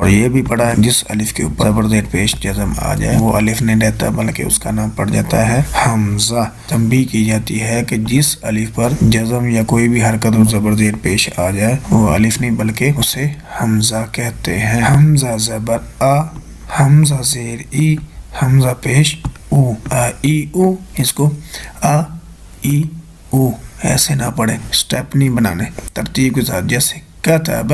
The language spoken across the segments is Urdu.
اور یہ بھی پڑھا ہے جس الف کے اوپر زبر زیر پیش جزم آ جائے وہ الف نہیں رہتا بلکہ اس کا نام پڑ جاتا ہے حمزہ۔ تنبیہ کی جاتی ہے کہ جس الف پر جزم یا کوئی بھی حرکت اور زبر زیر پیش آ جائے وہ الف نہیں بلکہ اسے حمزہ کہتے ہیں۔ حمزہ زبر آ، حمزہ زیر ای، حمزہ پیش او، آ ای او، اس کو آ ای او ایسے نہ پڑھیں، سٹیپ نہیں بنانے، ترتیب کے ساتھ جیسے کتب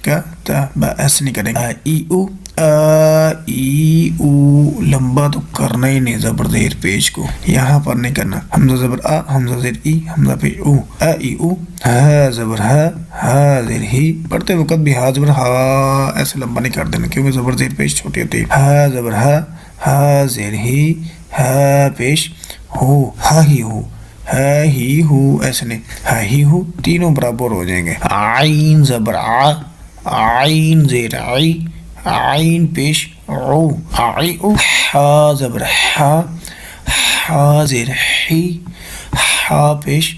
کتب ایسے نہیں کریں گے۔ آ ای او، آ ای او لمبا تو کرنا ہی نہیں زبر زیر پیش کو، یہاں پر نہیں کرنا۔ حمزہ زبر آ، حمزہ زیر ای، حمزہ پیش او، آ ای او، ہا زبر ہا، ہا زیر ہی، پڑھتے وقت بھی ہا زبر ہا ایسے لمبا نہیں کر دینا کیونکہ زبر زیر پیش چھوٹی ہوتی ہے۔ ہا زبر ہا، ہا زیر ہی، ہا پیش ہو، ہا ہی ہو، ہا ہی ہو ایسے نہیں، ہا ہی ہو تینوں برابر ہو جائیں گے۔ عین زبر آ، عین زیر عی، عین پیش عو، عی او، ہا زبر ہا، ہا زیر ہی، ہا پیش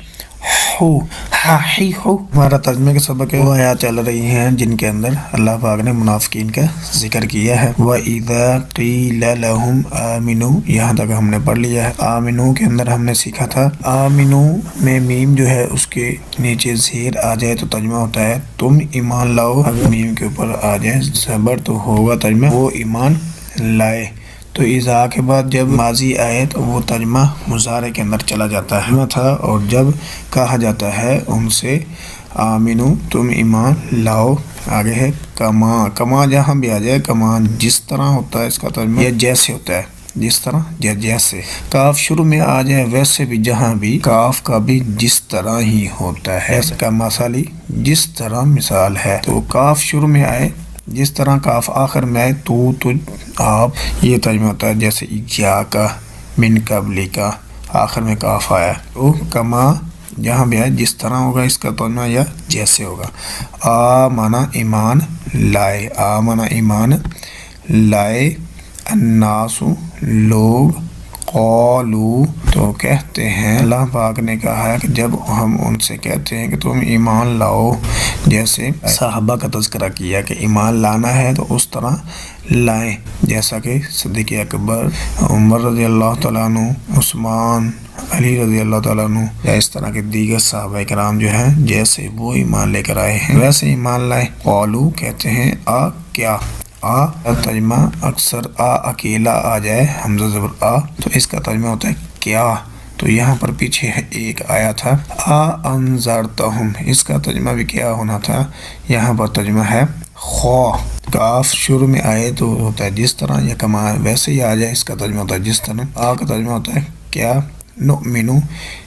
ہو، ہا ہی ہو۔ ہمارا ترجمے کے سبق ہے وہ آیات چل رہی ہیں جن کے اندر اللہ پاک نے منافقین کا ذکر کیا ہے۔ وَإِذَا قِيلَ لَهُمْ آمِنُوا، یہاں تک ہم نے پڑھ لیا ہے۔ آمنو کے اندر ہم نے سیکھا تھا آمنو میں میم جو ہے اس کے نیچے زیر آ جائے تو ترجمہ ہوتا ہے تم ایمان لاؤ، اگر میم کے اوپر آ جائے زبر تو ہوگا ترجمہ وہ ایمان لائے۔ تو اذا کے بعد جب ماضی آئے تو وہ ترجمہ مضارع کے اندر چلا جاتا ہے تھا، اور جب کہا جاتا ہے ان سے آمنو تم ایمان لاؤ، آگے ہے کما، کما جہاں بھی آ جائے، کما جس طرح ہوتا ہے اس کا ترجمہ یا جیسے ہوتا ہے، جس طرح یا جیسے۔ کاف شروع میں آ جائے ویسے بھی جہاں بھی کاف کا بھی جس طرح ہی ہوتا ہے، کا مثالی جس طرح مثال ہے، تو کاف شروع میں آئے جس طرح کاف آخر میں آئے تو تجھ آپ، یہ ترجمہ ہوتا ہے جیسے یا کا، من قبل کا، آخر میں کاف آیا تو کما جہاں بھی آئے جس طرح ہوگا اس کا ترجمہ یا جیسے ہوگا۔ آ مانا ایمان لائے، آ مانا ایمان لائے، الناس لوگ، قالو تو کہتے ہیں، اللہ پاک نے کہا ہے کہ جب ہم ان سے کہتے ہیں کہ تم ایمان لاؤ، جیسے صحابہ کا تذکرہ کیا کہ ایمان لانا ہے تو اس طرح لائیں، جیسا کہ صدیق اکبر، عمر رضی اللہ تعالیٰ عنہ، عثمان، علی رضی اللہ تعالیٰ عنہ یا اس طرح کے دیگر صحابہ کرام جو ہیں جیسے وہ ایمان لے کر آئے ہیں ویسے ایمان لائیں۔ قالو کہتے ہیں آ کیا، آ ترجمہ اکثر آ اکیلا آ جائے حمزہ زبر آ تو اس کا ترجمہ ہوتا ہے کیا، تو یہاں پر پیچھے ایک آیا تھا آ انذرتہم، اس کا ترجمہ بھی کیا ہونا تھا، یہاں پر ترجمہ ہے خواہ۔ کاف شروع میں آئے تو ہوتا ہے جس طرح، یا کما ویسے ہی آ جائے اس کا ترجمہ ہوتا ہے جس طرح۔ آ کا ترجمہ ہوتا ہے کیا، نؤمنو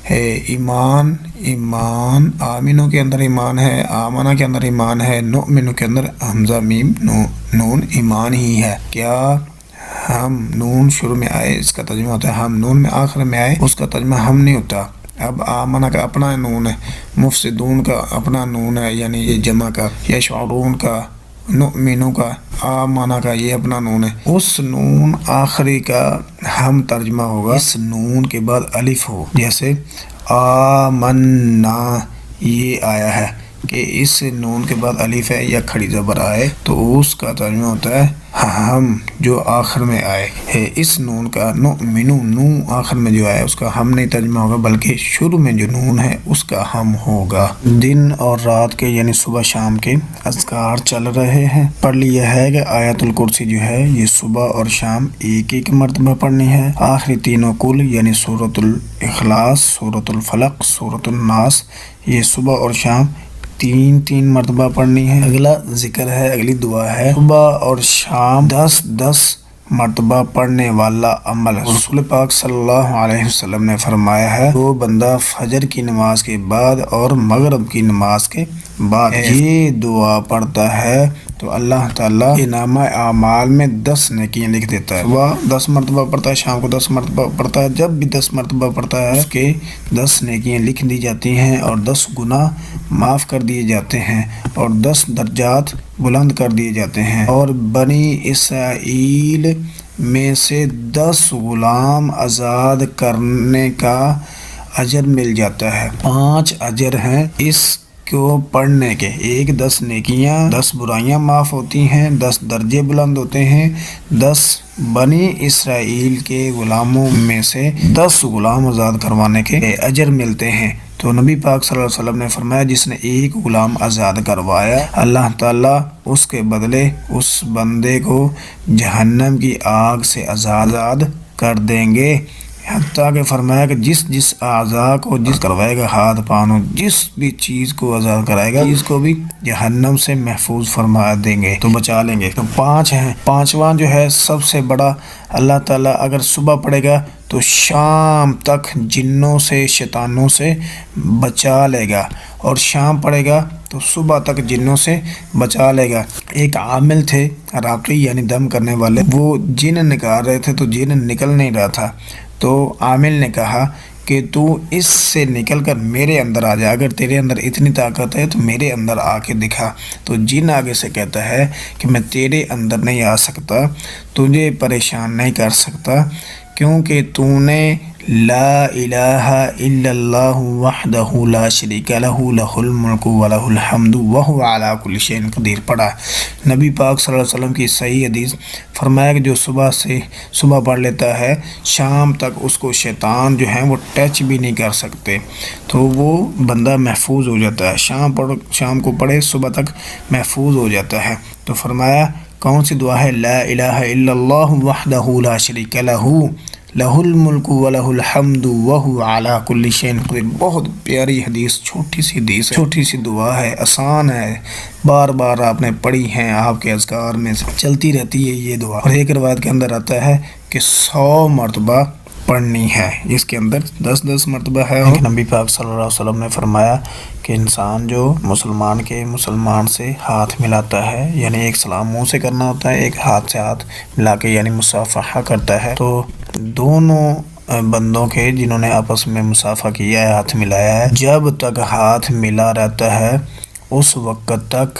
ہے ایمان، ایمان، آمنو کے اندر ایمان ہے، آمنہ کے اندر ایمان ہے، نؤمنو کے اندر حمزہ میم نون ایمان ہی ہے، کیا ہم، نون شروع میں آئے اس کا ترجمہ ہوتا ہے ہم، نون میں آخر میں آئے اس کا ترجمہ ہم نہیں ہوتا۔ اب آمنہ کا اپنا نون ہے، مفسدون کا اپنا نون ہے یعنی یہ جمع کا، یشعرون کا، نؤمنو کا، آمنہ کا یہ اپنا نون ہے، اس نون آخری کا ہم ترجمہ ہوگا اس نون کے بعد الف ہو، جیسے آمنا یہ آیا ہے کہ اس نون کے بعد الف ہے یا کھڑی زبر آئے تو اس کا ترجمہ ہوتا ہے ہم، جو آخر میں آئے ہے اس نون کا، نؤمنو نون آخر میں جو آئے اس کا ہم نہیں ترجمہ ہوگا بلکہ شروع میں جو نون ہے اس کا ہم ہوگا۔ دن اور رات کے یعنی صبح شام کے اذکار چل رہے ہیں، پڑھ لیا ہے کہ آیت الکرسی جو ہے یہ صبح اور شام ایک ایک مرتبہ پڑھنی ہے، آخری تینوں کل یعنی سورۃ الاخلاص، سورۃ الفلق، سورۃ الناس یہ صبح اور شام تین تین مرتبہ پڑھنی ہے۔ اگلا ذکر ہے، اگلی دعا ہے صبح اور شام 10 مرتبہ پڑھنے والا عمل۔ رسول پاک صلی اللہ علیہ وسلم نے فرمایا ہے وہ بندہ فجر کی نماز کے بعد اور مغرب کی نماز کے بعد یہ دعا پڑھتا ہے تو اللہ تعالیٰ کے نامہ اعمال میں 10 نیکیاں لکھ دیتا ہے۔ صبح 10 مرتبہ پڑھتا ہے، شام کو 10 مرتبہ پڑھتا ہے، جب بھی 10 مرتبہ پڑھتا ہے اس کے 10 نیکیاں لکھ دی جاتی ہیں اور 10 گناہ معاف کر دیے جاتے ہیں اور 10 درجات بلند کر دیے جاتے ہیں، اور بنی اسرائیل میں سے 10 غلام آزاد کرنے کا اجر مل جاتا ہے۔ 5 اجر ہیں اس کو پڑھنے کے 10 نیکیاں 10 برائیاں معاف ہوتی ہیں، 10 درجے بلند ہوتے ہیں، 10 بنی اسرائیل کے غلاموں میں سے 10 غلام آزاد کروانے کے اجر ملتے ہیں۔ تو نبی پاک صلی اللہ علیہ وسلم نے فرمایا جس نے ایک غلام آزاد کروایا، اللہ تعالیٰ اس کے بدلے اس بندے کو جہنم کی آگ سے آزاد کر دیں گے۔ حتیٰ کہ فرمایا کہ جس اعضاء کو جس کروائے گا، ہاتھ پانوں جس بھی چیز کو آزاد کرائے گا، اس کو بھی جہنم سے محفوظ فرما دیں گے، تو بچا لیں گے۔ تو 5 ہیں۔ 5واں جو ہے سب سے بڑا، اللہ تعالیٰ اگر صبح پڑھے گا تو شام تک جنوں سے شیطانوں سے بچا لے گا، اور شام پڑھے گا تو صبح تک جنوں سے بچا لے گا۔ ایک عامل تھے راقی یعنی دم کرنے والے، وہ جن نکال رہے تھے تو جن نکل نہیں رہا تھا، تو عامل نے کہا کہ تو اس سے نکل کر میرے اندر آ جا، اگر تیرے اندر اتنی طاقت ہے تو میرے اندر آ کے دکھا۔ تو جن آگے سے کہتا ہے کہ میں تیرے اندر نہیں آ سکتا، تجھے پریشان نہیں کر سکتا، کیونکہ تو نے لا الہ الا اللہ وحدہ لا شریک لہ لہ الملک ولہ الحمد وہو علی کل شیء قدیر پڑھا۔ نبی پاک صلی اللہ علیہ وسلم کی صحیح حدیث، فرمایا کہ جو صبح پڑھ لیتا ہے شام تک اس کو شیطان جو ہیں وہ ٹچ بھی نہیں کر سکتے، تو وہ بندہ محفوظ ہو جاتا ہے۔ شام کو پڑھے صبح تک محفوظ ہو جاتا ہے۔ تو فرمایا کون سی دعا ہے؟ لا الہ الا اللہ وحدہ لا شریک لہ لہ الملک ولہ الحمد وہو علی کل شیء قدیر۔ بہت پیاری حدیث، چھوٹی سی حدیث ہے، چھوٹی سی دعا ہے، آسان ہے، بار بار آپ نے پڑھی ہیں، آپ کے اذکار میں چلتی رہتی ہے یہ دعا۔ اور ایک روایت کے اندر آتا ہے کہ 100 مرتبہ پڑھنی ہے، اس کے اندر 10 مرتبہ ہے۔ اور نبی پاک صلی اللہ علیہ وسلم نے فرمایا کہ انسان جو مسلمان سے ہاتھ ملاتا ہے، یعنی ایک سلام منہ سے کرنا ہوتا ہے، ایک ہاتھ سے ہاتھ ملا کے یعنی مصافحہ کرتا ہے، تو دونوں بندوں کے جنہوں نے آپس میں مصافحہ کیا ہے، ہاتھ ملایا ہے، جب تک ہاتھ ملا رہتا ہے اس وقت تک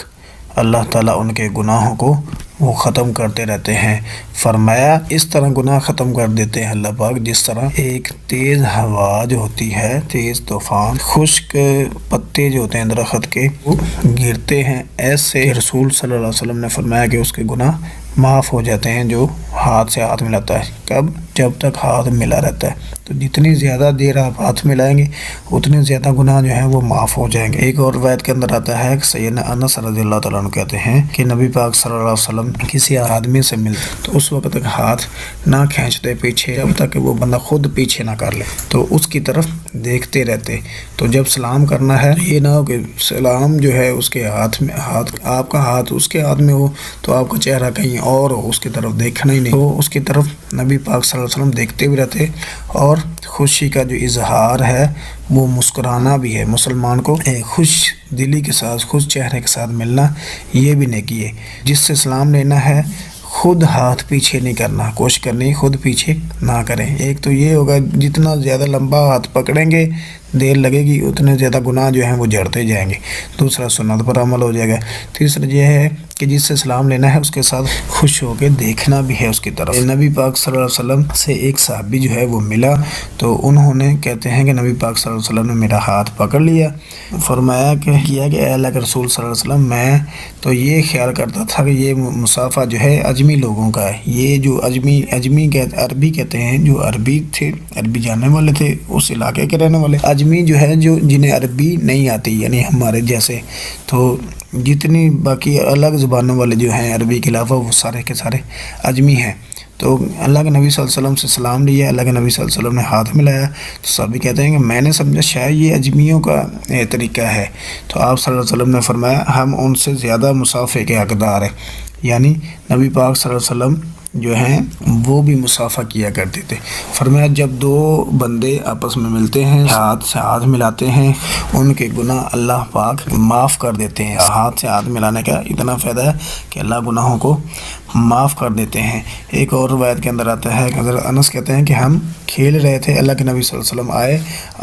اللہ تعالیٰ ان کے گناہوں کو وہ ختم کرتے رہتے ہیں۔ فرمایا اس طرح گناہ ختم کر دیتے ہیں اللہ پاک جس طرح ایک تیز ہوا جو ہوتی ہے، تیز طوفان، خشک پتے جو ہوتے ہیں درخت کے وہ گرتے ہیں، ایسے رسول صلی اللہ علیہ وسلم نے فرمایا کہ اس کے گناہ معاف ہو جاتے ہیں جو ہاتھ سے ہاتھ ملاتا ہے۔ کب؟ جب تک ہاتھ ملا رہتا ہے۔ تو جتنی زیادہ دیر آپ ہاتھ ملائیں گے اتنے زیادہ گناہ جو ہیں وہ معاف ہو جائیں گے۔ ایک اور روایت کے اندر آتا ہے کہ سیدنا انس رضی اللہ تعالیٰ عنہ کہتے ہیں کہ نبی پاک صلی اللہ علیہ وسلم کسی آدمی سے ملتے تو اس وقت تک ہاتھ نہ کھینچتے پیچھے جب تک کہ وہ بندہ خود پیچھے نہ کر لے، تو اس کی طرف دیکھتے رہتے۔ تو جب سلام کرنا ہے یہ نہ ہو کہ سلام جو ہے اس کے ہاتھ میں، آپ کا ہاتھ اس کے ہاتھ میں ہو تو آپ کا چہرہ کہیں اور ہو، اس کی طرف دیکھنا ہی نہیں، تو اس کی طرف نبی پاک صلی اللہ علیہ وسلم دیکھتے بھی رہتے۔ اور خوشی کا جو اظہار ہے وہ مسکرانا بھی ہے، مسلمان کو خوش دلی کے ساتھ، خوش چہرے کے ساتھ ملنا یہ بھی نیکی ہے۔ جس سے سلام لینا ہے خود ہاتھ پیچھے نہیں کرنا، کوشش کرنی خود پیچھے نہ کریں۔ ایک تو یہ ہوگا جتنا زیادہ لمبا ہاتھ پکڑیں گے دیر لگے گی اتنے زیادہ گناہ جو ہیں وہ جڑتے جائیں گے، دوسرا سنت پر عمل ہو جائے گا۔ تیسرا یہ ہے کہ جس سے سلام لینا ہے اس کے ساتھ خوش ہو کے دیکھنا بھی ہے اس کی طرف۔ نبی پاک صلی اللہ علیہ وسلم سے ایک صحابی جو ہے وہ ملا تو انہوں نے کہتے ہیں کہ نبی پاک صلی اللہ علیہ وسلم نے میرا ہاتھ پکڑ لیا، فرمایا کہ اے اللہ کے رسول صلی اللہ علیہ وسلم میں تو یہ خیال کرتا تھا کہ یہ مصافحہ جو ہے اجمی لوگوں کا ہے، یہ جو اجمی عربی کہتے ہیں، جو عربی تھے، عربی جاننے والے تھے، اس علاقے کے رہنے والے اجمی جو ہے جو جنہیں عربی نہیں آتی یعنی ہمارے جیسے، تو جتنی باقی الگ زبانوں والے جو ہیں عربی کے علاوہ وہ سارے کے سارے اجمی ہیں۔ تو اللہ کے نبی صلی اللہ علیہ وسلم سے سلام لیا، اللہ کے نبی صلی اللہ علیہ وسلم نے ہاتھ ملایا، تو سبھی کہتے ہیں کہ میں نے سمجھا شاید یہ اجمیوں کا طریقہ ہے، تو آپ صلی اللہ علیہ وسلم نے فرمایا ہم ان سے زیادہ مصافحے کے حقدار ہیں، یعنی نبی پاک صلی اللہ علیہ وسلم جو ہیں وہ بھی مصافحہ کیا کرتے تھے۔ فرمایا جب دو بندے آپس میں ملتے ہیں، ہاتھ سے ہاتھ ملاتے ہیں، ان کے گناہ اللہ پاک معاف کر دیتے ہیں۔ ہاتھ سے ہاتھ ملانے کا اتنا فائدہ ہے کہ اللہ گناہوں کو معاف کر دیتے ہیں۔ ایک اور روایت کے اندر آتا ہے کہ حضرت انس کہتے ہیں کہ ہم کھیل رہے تھے، اللہ کے نبی صلی اللہ علیہ وسلم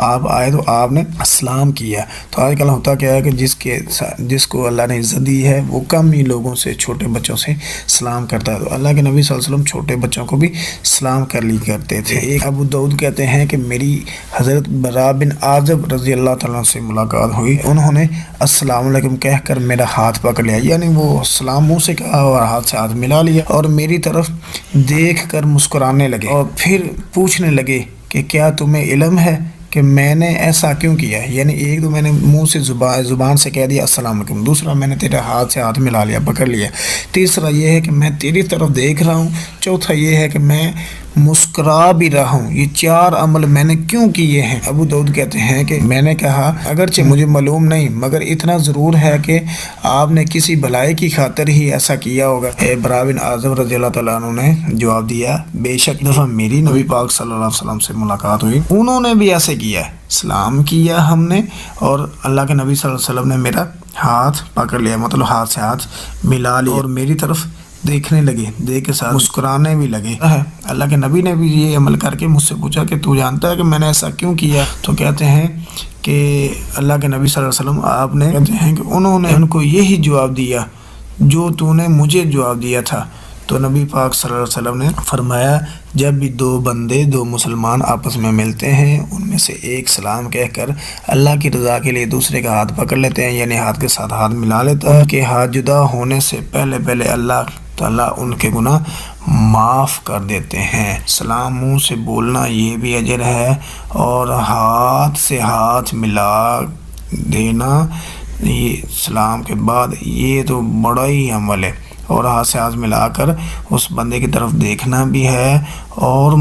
آپ آئے تو آپ نے سلام کیا۔ تو آج کل ہوتا کیا ہے کہ جس کو اللہ نے عزت دی ہے وہ کم ہی لوگوں سے، چھوٹے بچوں سے سلام کرتا ہے، تو اللہ کے نبی صلی اللہ صلی اللہ علیہ وسلم چھوٹے بچوں کو بھی سلام کر لی کرتے تھے۔ ایک ابو داؤد کہتے ہیں کہ میری حضرت برا بن عازب رضی اللہ تعالیٰ سے ملاقات ہوئی، انہوں نے السلام علیکم کہہ کر میرا ہاتھ پکڑ لیا، یعنی وہ سلام منہ سے کہا اور ہاتھ سے ہاتھ ملا لیا، اور میری طرف دیکھ کر مسکرانے لگے اور پھر پوچھنے لگے کہ کیا تمہیں علم ہے کہ میں نے ایسا کیوں کیا؟ یعنی ایک تو میں نے منہ سے زبان سے کہہ دیا السلام علیکم، دوسرا میں نے تیرے ہاتھ سے ہاتھ ملا لیا، پکڑ لیا، تیسرا یہ ہے کہ میں تیری طرف دیکھ رہا ہوں، چوتھا یہ ہے کہ میں مسکرا بھی رہا ہوں، یہ 4 عمل میں نے کیوں کیے ہیں؟ ابو داؤد کہتے ہیں کہ میں نے کہا اگرچہ مجھے معلوم نہیں مگر اتنا ضرور ہے کہ آپ نے کسی بھلائی کی خاطر ہی ایسا کیا ہوگا۔ برا بن عازب رضی اللہ تعالیٰ عنہ نے جواب دیا بے شک دفعہ میری نبی پاک صلی اللہ علیہ وسلم سے ملاقات ہوئی، انہوں نے بھی ایسے کیا ہے، سلام کیا ہم نے اور اللہ کے نبی صلی اللہ علیہ وسلم نے میرا ہاتھ پکڑ لیا، مطلب ہاتھ سے ہاتھ ملا لیا اور میری طرف دیکھنے لگے، دیکھ کے ساتھ مسکرانے بھی لگے۔ اللہ کے نبی نے بھی یہ عمل کر کے مجھ سے پوچھا کہ تو جانتا ہے کہ میں نے ایسا کیوں کیا؟ تو کہتے ہیں کہ اللہ کے نبی صلی اللہ علیہ وسلم آپ نے کہتے ہیں کہ انہوں نے ان کو یہی جواب دیا جو تو نے مجھے جواب دیا تھا۔ تو نبی پاک صلی اللہ علیہ وسلم نے فرمایا جب بھی 2 بندے 2 مسلمان آپس میں ملتے ہیں، ان میں سے ایک سلام کہہ کر اللہ کی رضا کے لیے دوسرے کا ہاتھ پکڑ لیتے ہیں، یعنی ہاتھ کے ساتھ ہاتھ ملا لیتا ہے، ان کے ہاتھ جدا ہونے سے پہلے اللہ تعالیٰ ان کے گناہ معاف کر دیتے ہیں۔ سلام منہ سے بولنا یہ بھی اجر ہے، اور ہاتھ سے ہاتھ ملا دینا یہ سلام کے بعد یہ تو بڑا ہی عمل ہے، اور ہاتھ سے ہاتھ ملا کر اس بندے کی طرف دیکھنا بھی ہے اور